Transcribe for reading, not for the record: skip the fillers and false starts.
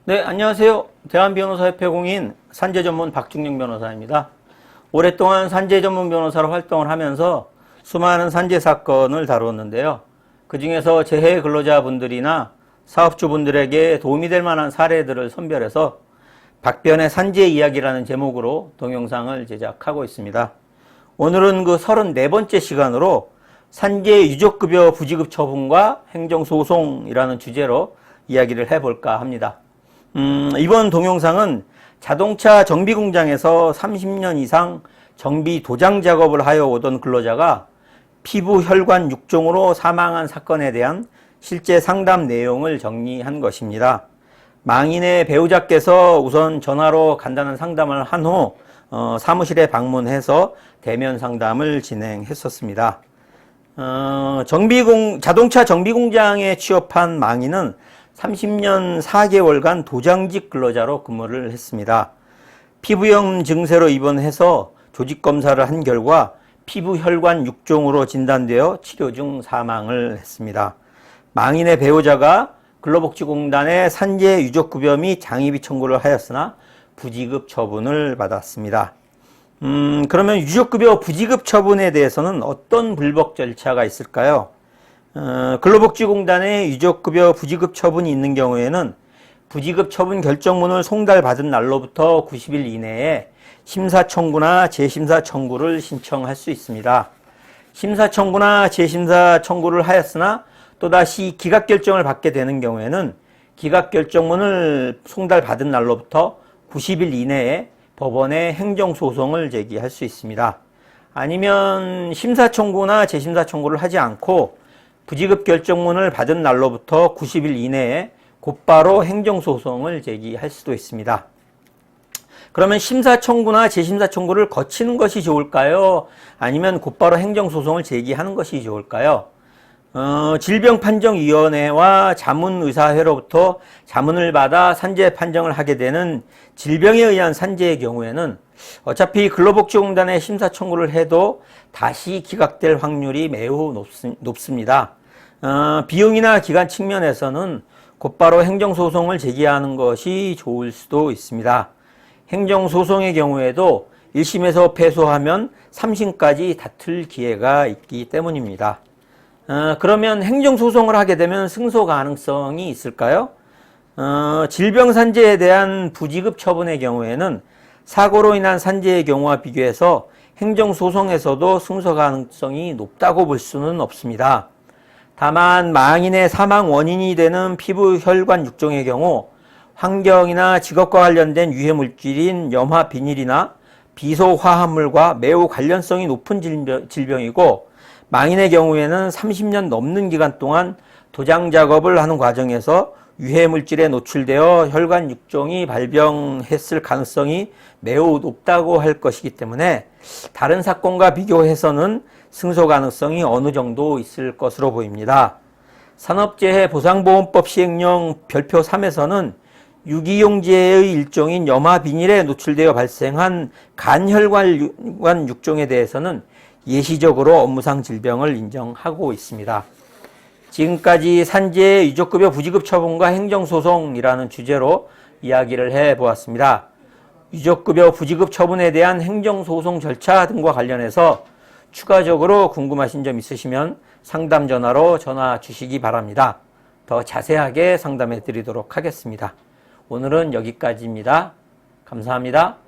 네, 안녕하세요. 대한변호사협회 공인 산재전문 박중영 변호사입니다. 오랫동안 산재전문 변호사로 활동을 하면서 수많은 산재 사건을 다루었는데요. 그 중에서 재해 근로자분들이나 사업주분들에게 도움이 될 만한 사례들을 선별해서 박변의 산재 이야기라는 제목으로 동영상을 제작하고 있습니다. 오늘은 그 34번째 시간으로 산재 유족급여 부지급 처분과 행정소송이라는 주제로 이야기를 해볼까 합니다. 이번 동영상은 자동차 정비 공장에서 30년 이상 정비 도장 작업을 하여 오던 근로자가 피부 혈관 육종으로 사망한 사건에 대한 실제 상담 내용을 정리한 것입니다. 망인의 배우자께서 우선 전화로 간단한 상담을 한 후 사무실에 방문해서 대면 상담을 진행했었습니다. 자동차 정비 공장에 취업한 망인은 30년 4개월간 도장직 근로자로 근무를 했습니다. 피부염 증세로 입원해서 조직검사를 한 결과 피부 혈관 육종으로 진단되어 치료 중 사망을 했습니다. 망인의 배우자가 근로복지공단에 산재 유족급여 및 장의비 청구를 하였으나 부지급 처분을 받았습니다. 그러면 유족급여 부지급 처분에 대해서는 어떤 불법 절차가 있을까요? 근로복지공단에 유족급여 부지급 처분이 있는 경우에는 부지급 처분 결정문을 송달받은 날로부터 90일 이내에 심사청구나 재심사 청구를 신청할 수 있습니다. 심사청구나 재심사 청구를 하였으나 또다시 기각결정을 받게 되는 경우에는 기각결정문을 송달받은 날로부터 90일 이내에 법원에 행정소송을 제기할 수 있습니다. 아니면 심사청구나 재심사 청구를 하지 않고 부지급 결정문을 받은 날로부터 90일 이내에 곧바로 행정소송을 제기할 수도 있습니다. 그러면 심사청구나 재심사청구를 거치는 것이 좋을까요? 아니면 곧바로 행정소송을 제기하는 것이 좋을까요? 질병판정위원회와 자문의사회로부터 자문을 받아 산재 판정을 하게 되는 질병에 의한 산재의 경우에는 어차피 근로복지공단에 심사청구를 해도 다시 기각될 확률이 매우 높습니다. 비용이나 기간 측면에서는 곧바로 행정소송을 제기하는 것이 좋을 수도 있습니다. 행정소송의 경우에도 1심에서 패소하면 3심까지 다툴 기회가 있기 때문입니다. 그러면 행정소송을 하게 되면 승소 가능성이 있을까요? 질병산재에 대한 부지급 처분의 경우에는 사고로 인한 산재의 경우와 비교해서 행정소송에서도 승소 가능성이 높다고 볼 수는 없습니다. 다만 망인의 사망 원인이 되는 피부 혈관 육종의 경우 환경이나 직업과 관련된 유해물질인 염화 비닐이나 비소 화합물과 매우 관련성이 높은 질병이고 망인의 경우에는 30년 넘는 기간 동안 도장 작업을 하는 과정에서 유해물질에 노출되어 혈관 육종이 발병했을 가능성이 매우 높다고 할 것이기 때문에 다른 사건과 비교해서는 승소 가능성이 어느 정도 있을 것으로 보입니다. 산업재해보상보험법 시행령 별표 3에서는 유기용재의 일종인 염화 비닐에 노출되어 발생한 간혈관 육종에 대해서는 예시적으로 업무상 질병을 인정하고 있습니다. 지금까지 산재 유족급여 부지급 처분과 행정소송이라는 주제로 이야기를 해보았습니다. 유족급여 부지급 처분에 대한 행정소송 절차 등과 관련해서 추가적으로 궁금하신 점 있으시면 상담 전화로 전화 주시기 바랍니다. 더 자세하게 상담해 드리도록 하겠습니다. 오늘은 여기까지입니다. 감사합니다.